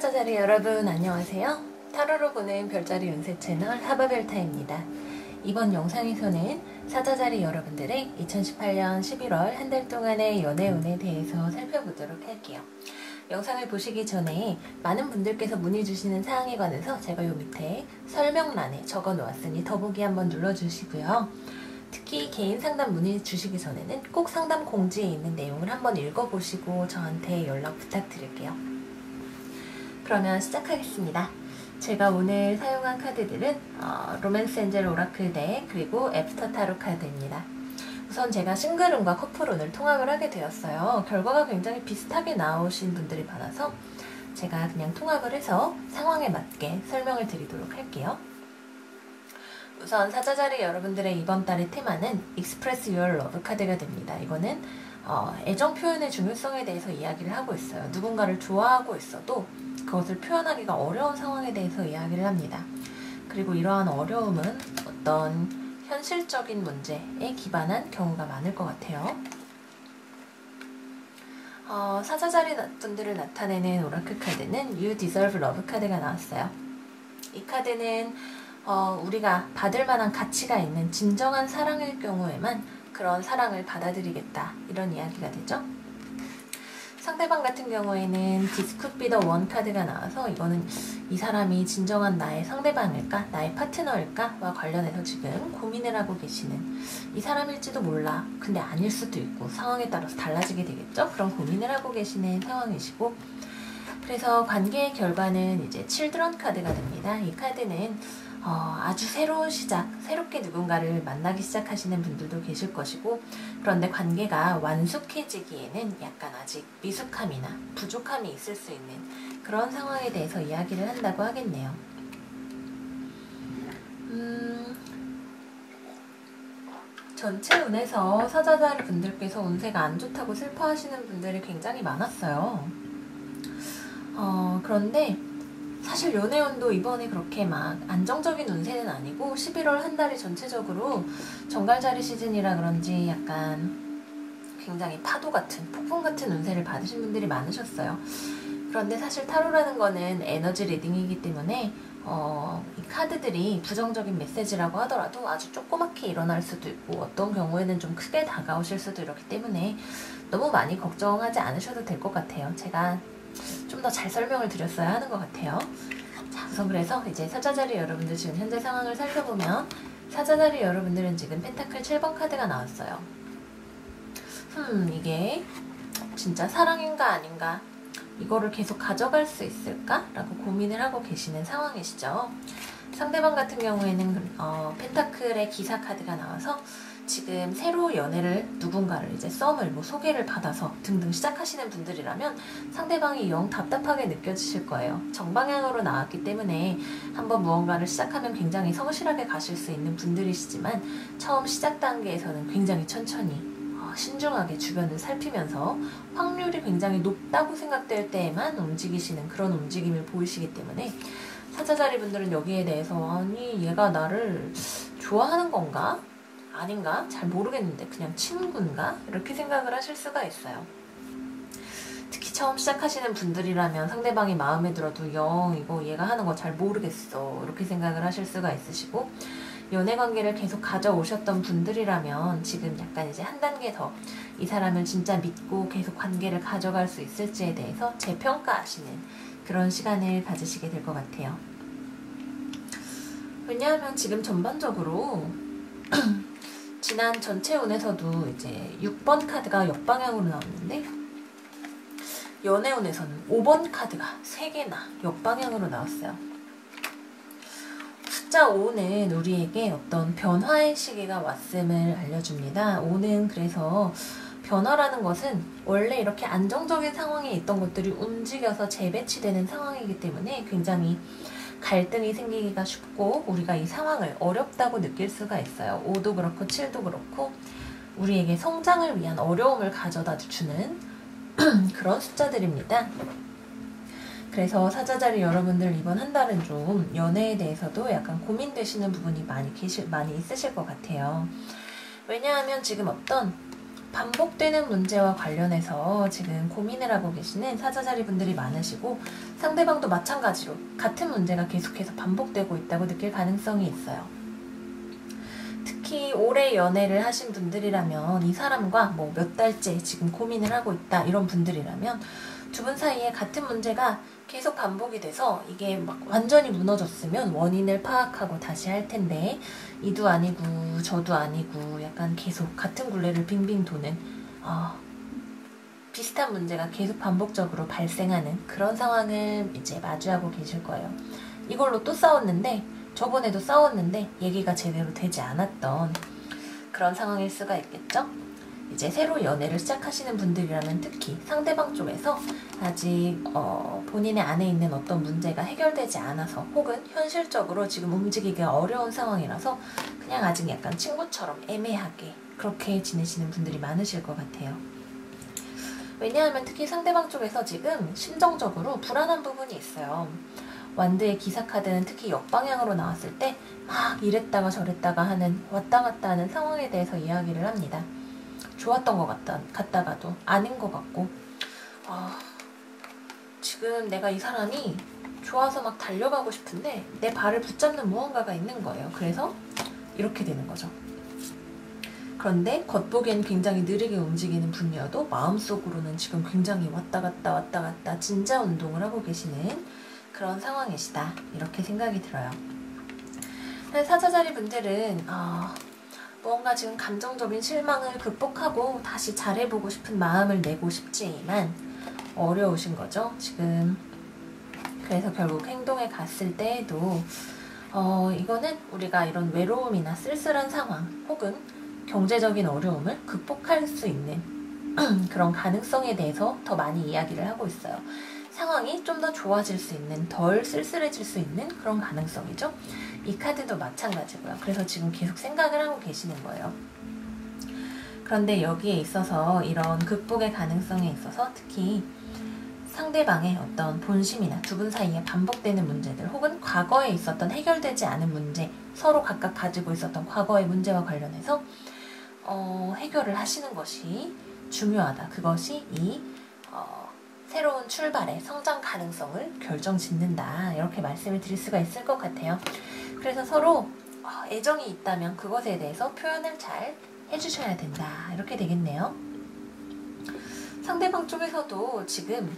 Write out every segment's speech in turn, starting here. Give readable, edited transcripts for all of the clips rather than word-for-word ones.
사자자리 여러분 안녕하세요. 타로로 보는 별자리 운세 채널 하바별타입니다. 이번 영상에서는 사자자리 여러분들의 2018년 11월 한 달 동안의 연애운에 대해서 살펴보도록 할게요. 영상을 보시기 전에 많은 분들께서 문의 주시는 사항에 관해서 제가 요 밑에 설명란에 적어 놓았으니 더보기 한번 눌러주시고요. 특히 개인 상담 문의 주시기 전에는 꼭 상담 공지에 있는 내용을 한번 읽어보시고 저한테 연락 부탁드릴게요. 그러면 시작하겠습니다. 제가 오늘 사용한 카드들은 로맨스 엔젤 오라클 덱 그리고 애프터 타로 카드입니다. 우선 제가 싱글운과 커플운을 통합을 하게 되었어요. 결과가 굉장히 비슷하게 나오신 분들이 많아서 제가 그냥 통합을 해서 상황에 맞게 설명을 드리도록 할게요. 우선 사자자리 여러분들의 이번 달의 테마는 Express Your Love 카드가 됩니다. 이거는 애정 표현의 중요성에 대해서 이야기를 하고 있어요. 누군가를 좋아하고 있어도 그것을 표현하기가 어려운 상황에 대해서 이야기를 합니다. 그리고 이러한 어려움은 어떤 현실적인 문제에 기반한 경우가 많을 것 같아요. 사자자리 분들을 나타내는 오라클 카드는 You Deserve Love 카드가 나왔어요. 이 카드는 우리가 받을 만한 가치가 있는 진정한 사랑일 경우에만 그런 사랑을 받아들이겠다 이런 이야기가 되죠. 상대방 같은 경우에는 This could be the one 카드가 나와서 이거는 이 사람이 진정한 나의 상대방일까? 나의 파트너일까? 와 관련해서 지금 고민을 하고 계시는 이 사람일지도 몰라. 근데 아닐 수도 있고 상황에 따라서 달라지게 되겠죠? 그런 고민을 하고 계시는 상황이시고 그래서 관계의 결과는 이제 칠드런 카드가 됩니다. 이 카드는 아주 새로운 시작, 새롭게 누군가를 만나기 시작하시는 분들도 계실 것이고 그런데 관계가 완숙해지기에는 약간 아직 미숙함이나 부족함이 있을 수 있는 그런 상황에 대해서 이야기를 한다고 하겠네요. 전체 운에서 사자자리 분들께서 운세가 안 좋다고 슬퍼하시는 분들이 굉장히 많았어요. 그런데 사실 연애운도 이번에 그렇게 막 안정적인 운세는 아니고 11월 한 달이 전체적으로 정갈자리 시즌이라 그런지 약간 굉장히 파도 같은 폭풍 같은 운세를 받으신 분들이 많으셨어요. 그런데 사실 타로라는 거는 에너지 리딩이기 때문에 이 카드들이 부정적인 메시지라고 하더라도 아주 조그맣게 일어날 수도 있고 어떤 경우에는 좀 크게 다가오실 수도 이렇기 때문에 너무 많이 걱정하지 않으셔도 될 것 같아요. 제가 좀 더 잘 설명을 드렸어야 하는 것 같아요. 자, 우선 그래서 이제 사자자리 여러분들 지금 현재 상황을 살펴보면 사자자리 여러분들은 지금 펜타클 7번 카드가 나왔어요. 이게 진짜 사랑인가 아닌가 이거를 계속 가져갈 수 있을까? 라고 고민을 하고 계시는 상황이시죠. 상대방 같은 경우에는 펜타클의 기사 카드가 나와서 지금 새로 연애를 누군가를 이제 썸을 뭐 소개를 받아서 등등 시작하시는 분들이라면 상대방이 영 답답하게 느껴지실 거예요. 정방향으로 나왔기 때문에 한번 무언가를 시작하면 굉장히 성실하게 가실 수 있는 분들이시지만 처음 시작 단계에서는 굉장히 천천히 신중하게 주변을 살피면서 확률이 굉장히 높다고 생각될 때에만 움직이시는 그런 움직임을 보이시기 때문에 사자자리 분들은 여기에 대해서 아니 얘가 나를 좋아하는 건가? 아닌가? 잘 모르겠는데 그냥 친구인가? 이렇게 생각을 하실 수가 있어요. 특히 처음 시작하시는 분들이라면 상대방이 마음에 들어도 영 이거 얘가 하는 거 잘 모르겠어 이렇게 생각을 하실 수가 있으시고 연애관계를 계속 가져오셨던 분들이라면 지금 약간 이제 한 단계 더 이 사람을 진짜 믿고 계속 관계를 가져갈 수 있을지에 대해서 재평가하시는 그런 시간을 가지시게 될 것 같아요. 왜냐하면 지금 전반적으로 지난 전체 운에서도 이제 6번 카드가 역방향으로 나왔는데 연애운에서는 5번 카드가 3개나 역방향으로 나왔어요. 숫자 5는 우리에게 어떤 변화의 시기가 왔음을 알려줍니다. 5는 그래서 변화라는 것은 원래 이렇게 안정적인 상황에 있던 것들이 움직여서 재배치되는 상황이기 때문에 굉장히 갈등이 생기기가 쉽고 우리가 이 상황을 어렵다고 느낄 수가 있어요. 5도 그렇고 7도 그렇고 우리에게 성장을 위한 어려움을 가져다 주는 그런 숫자들입니다. 그래서 사자자리 여러분들 이번 한 달은 좀 연애에 대해서도 약간 고민되시는 부분이 많이 있으실 것 같아요. 왜냐하면 지금 어떤 반복되는 문제와 관련해서 지금 고민을 하고 계시는 사자자리 분들이 많으시고 상대방도 마찬가지로 같은 문제가 계속해서 반복되고 있다고 느낄 가능성이 있어요. 특히 오래 연애를 하신 분들이라면 이 사람과 뭐 몇 달째 지금 고민을 하고 있다 이런 분들이라면 두 분 사이에 같은 문제가 계속 반복이 돼서 이게 막 완전히 무너졌으면 원인을 파악하고 다시 할 텐데 이도 아니고 저도 아니고 약간 계속 같은 굴레를 빙빙 도는 비슷한 문제가 계속 반복적으로 발생하는 그런 상황을 이제 마주하고 계실 거예요. 이걸로 또 싸웠는데 저번에도 싸웠는데 얘기가 제대로 되지 않았던 그런 상황일 수가 있겠죠? 이제 새로 연애를 시작하시는 분들이라면 특히 상대방 쪽에서 아직 본인의 안에 있는 어떤 문제가 해결되지 않아서 혹은 현실적으로 지금 움직이기가 어려운 상황이라서 그냥 아직 약간 친구처럼 애매하게 그렇게 지내시는 분들이 많으실 것 같아요. 왜냐하면 특히 상대방 쪽에서 지금 심정적으로 불안한 부분이 있어요. 완드의 기사카드는 특히 역방향으로 나왔을 때 막 이랬다가 저랬다가 하는 왔다 갔다 하는 상황에 대해서 이야기를 합니다. 좋았던 것 같다가도 아닌 것 같고 지금 내가 이 사람이 좋아서 막 달려가고 싶은데 내 발을 붙잡는 무언가가 있는 거예요. 그래서 이렇게 되는 거죠. 그런데 겉보기엔 굉장히 느리게 움직이는 분이어도 마음속으로는 지금 굉장히 왔다 갔다 진자 운동을 하고 계시는 그런 상황이시다 이렇게 생각이 들어요. 사자자리 분들은 뭔가 지금 감정적인 실망을 극복하고 다시 잘해보고 싶은 마음을 내고 싶지만 어려우신 거죠 지금. 그래서 결국 행동에 갔을 때에도 이거는 우리가 이런 외로움이나 쓸쓸한 상황 혹은 경제적인 어려움을 극복할 수 있는 그런 가능성에 대해서 더 많이 이야기를 하고 있어요. 상황이 좀 더 좋아질 수 있는, 덜 쓸쓸해질 수 있는 그런 가능성이죠. 이 카드도 마찬가지고요. 그래서 지금 계속 생각을 하고 계시는 거예요. 그런데 여기에 있어서 이런 극복의 가능성에 있어서 특히 상대방의 어떤 본심이나 두 분 사이에 반복되는 문제들 혹은 과거에 있었던 해결되지 않은 문제, 서로 각각 가지고 있었던 과거의 문제와 관련해서 해결을 하시는 것이 중요하다. 그것이 이 새로운 출발의 성장 가능성을 결정짓는다. 이렇게 말씀을 드릴 수가 있을 것 같아요. 그래서 서로 애정이 있다면 그것에 대해서 표현을 잘 해주셔야 된다. 이렇게 되겠네요. 상대방 쪽에서도 지금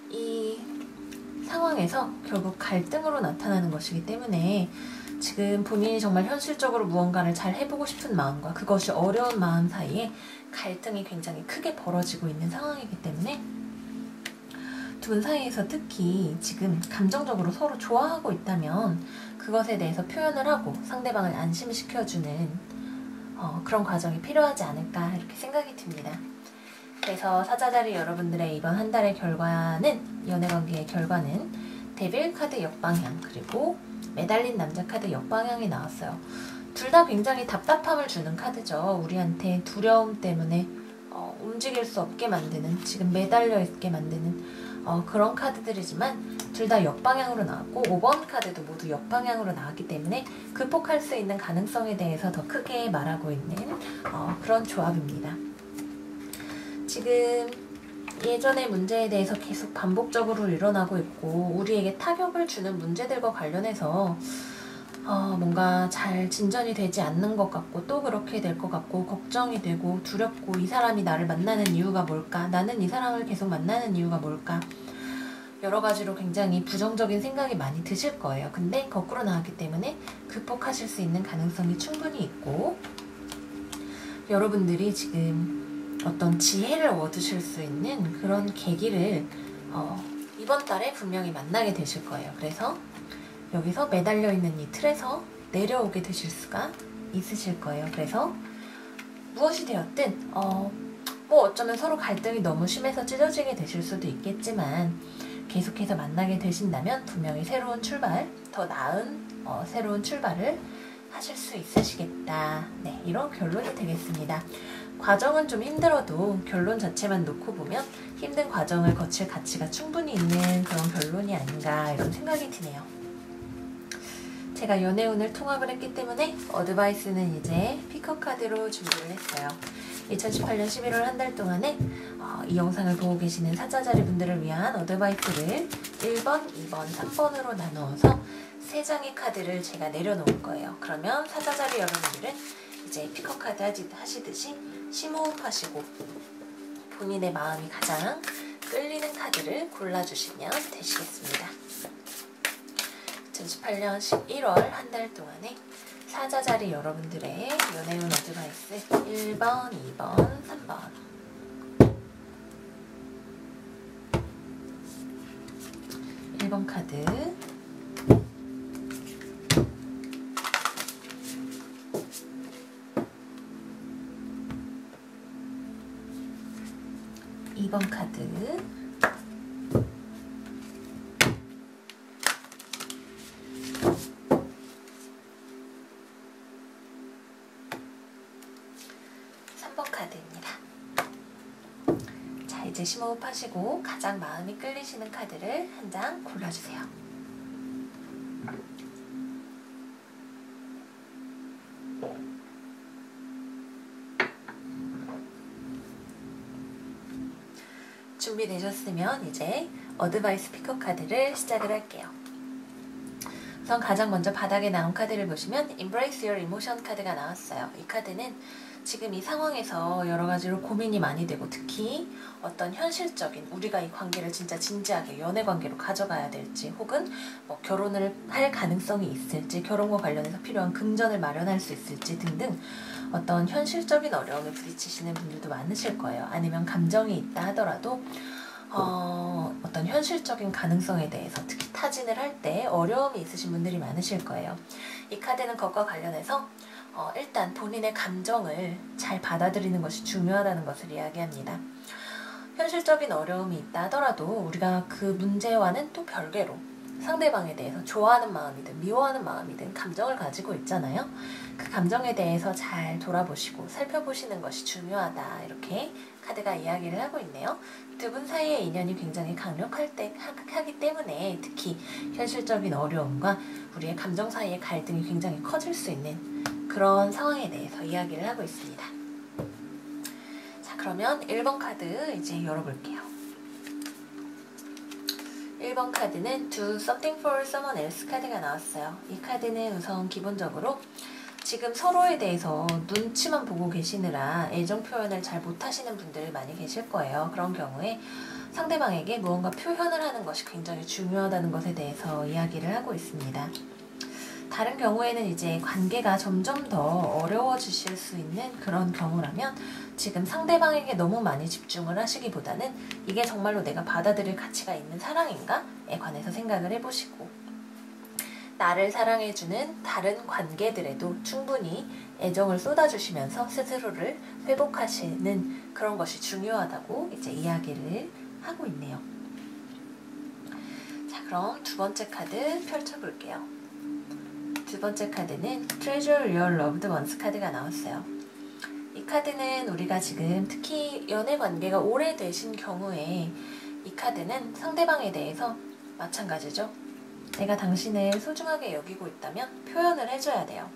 이 상황에서 결국 갈등으로 나타나는 것이기 때문에 지금 본인이 정말 현실적으로 무언가를 잘 해보고 싶은 마음과 그것이 어려운 마음 사이에 갈등이 굉장히 크게 벌어지고 있는 상황이기 때문에 두 분 사이에서 특히 지금 감정적으로 서로 좋아하고 있다면 그것에 대해서 표현을 하고 상대방을 안심시켜주는 그런 과정이 필요하지 않을까 이렇게 생각이 듭니다. 그래서 사자자리 여러분들의 이번 한 달의 결과는 연애관계의 결과는 데빌 카드 역방향 그리고 매달린 남자 카드 역방향이 나왔어요. 둘 다 굉장히 답답함을 주는 카드죠. 우리한테 두려움 때문에 움직일 수 없게 만드는 지금 매달려 있게 만드는 그런 카드들이지만 둘 다 역방향으로 나왔고 5번 카드도 모두 역방향으로 나왔기 때문에 극복할 수 있는 가능성에 대해서 더 크게 말하고 있는 그런 조합입니다. 지금 예전의 문제에 대해서 계속 반복적으로 일어나고 있고 우리에게 타격을 주는 문제들과 관련해서 뭔가 잘 진전이 되지 않는 것 같고 또 그렇게 될 것 같고 걱정이 되고 두렵고 이 사람이 나를 만나는 이유가 뭘까? 나는 이 사람을 계속 만나는 이유가 뭘까? 여러 가지로 굉장히 부정적인 생각이 많이 드실 거예요. 근데 거꾸로 나왔기 때문에 극복하실 수 있는 가능성이 충분히 있고 여러분들이 지금 어떤 지혜를 얻으실 수 있는 그런 계기를 이번 달에 분명히 만나게 되실 거예요. 그래서 여기서 매달려 있는 이 틀에서 내려오게 되실 수가 있으실 거예요. 그래서 무엇이 되었든 뭐 어쩌면 서로 갈등이 너무 심해서 찢어지게 되실 수도 있겠지만 계속해서 만나게 되신다면 분명히 새로운 출발, 더 나은 새로운 출발을 하실 수 있으시겠다. 네, 이런 결론이 되겠습니다. 과정은 좀 힘들어도 결론 자체만 놓고 보면 힘든 과정을 거칠 가치가 충분히 있는 그런 결론이 아닌가 이런 생각이 드네요. 제가 연애운을 통합을 했기 때문에 어드바이스는 이제 피커 카드로 준비를 했어요. 2018년 11월 한 달 동안에 이 영상을 보고 계시는 사자자리 분들을 위한 어드바이스를 1번, 2번, 3번으로 나누어서 3장의 카드를 제가 내려놓을 거예요. 그러면 사자자리 여러분들은 이제 피커 카드 하시듯이 심호흡하시고 본인의 마음이 가장 끌리는 카드를 골라주시면 되시겠습니다. 2018년 11월 한 달 동안에 사자자리 여러분들의 연애운 어드바이스 1번, 2번, 3번 1번 카드 2번 카드 3번 카드입니다. 자, 이제 심호흡하시고 가장 마음이 끌리시는 카드를 한 장 골라주세요. 준비되셨으면 이제 어드바이스 피커 카드를 시작을 할게요. 우선 가장 먼저 바닥에 나온 카드를 보시면 Embrace Your Emotion 카드가 나왔어요. 이 카드는 지금 이 상황에서 여러 가지로 고민이 많이 되고 특히 어떤 현실적인 우리가 이 관계를 진짜 진지하게 연애 관계로 가져가야 될지 혹은 뭐 결혼을 할 가능성이 있을지 결혼과 관련해서 필요한 금전을 마련할 수 있을지 등등 어떤 현실적인 어려움에 부딪히시는 분들도 많으실 거예요. 아니면 감정이 있다 하더라도 어떤 현실적인 가능성에 대해서 특히 타진을 할 때 어려움이 있으신 분들이 많으실 거예요. 이 카드는 그것과 관련해서 일단 본인의 감정을 잘 받아들이는 것이 중요하다는 것을 이야기합니다. 현실적인 어려움이 있다 하더라도 우리가 그 문제와는 또 별개로 상대방에 대해서 좋아하는 마음이든 미워하는 마음이든 감정을 가지고 있잖아요. 그 감정에 대해서 잘 돌아보시고 살펴보시는 것이 중요하다. 이렇게 카드가 이야기를 하고 있네요. 두 분 사이의 인연이 굉장히 강력하기 때문에 특히 현실적인 어려움과 우리의 감정 사이의 갈등이 굉장히 커질 수 있는 그런 상황에 대해서 이야기를 하고 있습니다. 자, 그러면 1번 카드 이제 열어볼게요. 1번 카드는 Do Something for Someone Else 카드가 나왔어요. 이 카드는 우선 기본적으로 지금 서로에 대해서 눈치만 보고 계시느라 애정 표현을 잘 못하시는 분들 많이 계실 거예요. 그런 경우에 상대방에게 무언가 표현을 하는 것이 굉장히 중요하다는 것에 대해서 이야기를 하고 있습니다. 다른 경우에는 이제 관계가 점점 더 어려워지실 수 있는 그런 경우라면 지금 상대방에게 너무 많이 집중을 하시기보다는 이게 정말로 내가 받아들일 가치가 있는 사랑인가에 관해서 생각을 해보시고 나를 사랑해주는 다른 관계들에도 충분히 애정을 쏟아주시면서 스스로를 회복하시는 그런 것이 중요하다고 이제 이야기를 하고 있네요. 자, 그럼 두 번째 카드 펼쳐볼게요. 두 번째 카드는 Treasure Your Loved Ones 카드가 나왔어요. 이 카드는 우리가 지금 특히 연애 관계가 오래되신 경우에 이 카드는 상대방에 대해서 마찬가지죠. 내가 당신을 소중하게 여기고 있다면 표현을 해줘야 돼요.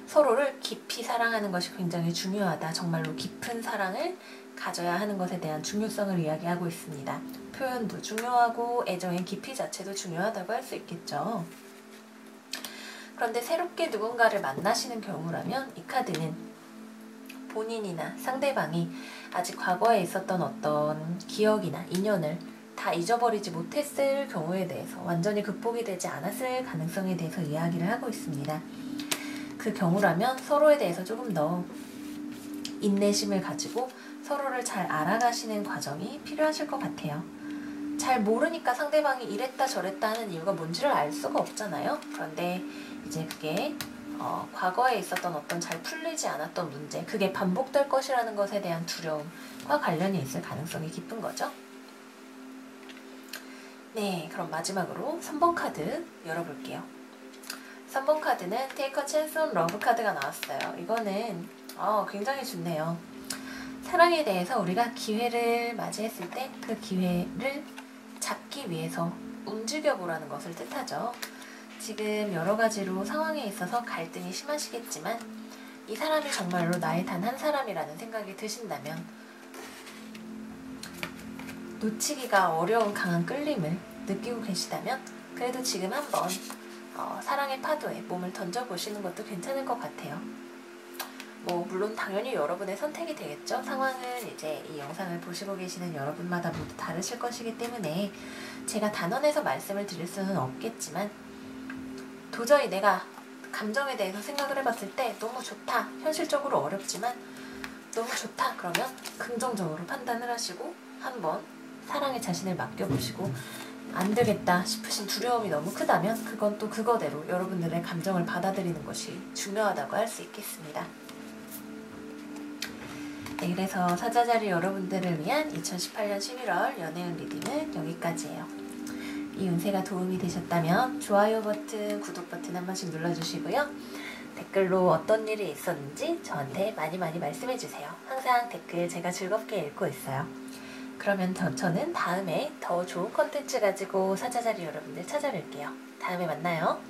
서로를 깊이 사랑하는 것이 굉장히 중요하다. 정말로 깊은 사랑을 가져야 하는 것에 대한 중요성을 이야기하고 있습니다. 표현도 중요하고 애정의 깊이 자체도 중요하다고 할 수 있겠죠. 그런데 새롭게 누군가를 만나시는 경우라면 이 카드는 본인이나 상대방이 아직 과거에 있었던 어떤 기억이나 인연을 다 잊어버리지 못했을 경우에 대해서 완전히 극복이 되지 않았을 가능성에 대해서 이야기를 하고 있습니다. 그 경우라면 서로에 대해서 조금 더 인내심을 가지고 서로를 잘 알아가시는 과정이 필요하실 것 같아요. 잘 모르니까 상대방이 이랬다 저랬다 하는 이유가 뭔지를 알 수가 없잖아요. 그런데 이제 그게 과거에 있었던 어떤 잘 풀리지 않았던 문제, 그게 반복될 것이라는 것에 대한 두려움과 관련이 있을 가능성이 깊은 거죠. 네, 그럼 마지막으로 3번 카드 열어볼게요. 3번 카드는 Take a Chance on Love 카드가 나왔어요. 이거는 굉장히 좋네요. 사랑에 대해서 우리가 기회를 맞이했을 때 그 기회를 잡기 위해서 움직여보라는 것을 뜻하죠. 지금 여러 가지로 상황에 있어서 갈등이 심하시겠지만 이 사람이 정말로 나의 단 한 사람이라는 생각이 드신다면, 놓치기가 어려운 강한 끌림을 느끼고 계시다면 그래도 지금 한번 사랑의 파도에 몸을 던져보시는 것도 괜찮을 것 같아요. 물론 당연히 여러분의 선택이 되겠죠. 상황은 이제 이 영상을 보시고 계시는 여러분마다 모두 다르실 것이기 때문에 제가 단언해서 말씀을 드릴 수는 없겠지만, 도저히 내가 감정에 대해서 생각을 해봤을 때 너무 좋다, 현실적으로 어렵지만 너무 좋다, 그러면 긍정적으로 판단을 하시고 한번 사랑에 자신을 맡겨보시고, 안 되겠다 싶으신 두려움이 너무 크다면 그건 또 그거대로 여러분들의 감정을 받아들이는 것이 중요하다고 할 수 있겠습니다. 네, 그래서 사자자리 여러분들을 위한 2018년 11월 연애운 리딩은 여기까지예요. 이 운세가 도움이 되셨다면 좋아요 버튼, 구독 버튼 한 번씩 눌러주시고요. 댓글로 어떤 일이 있었는지 저한테 많이 말씀해주세요. 항상 댓글 제가 즐겁게 읽고 있어요. 그러면 저는 다음에 더 좋은 컨텐츠 가지고 사자자리 여러분들 찾아뵐게요. 다음에 만나요.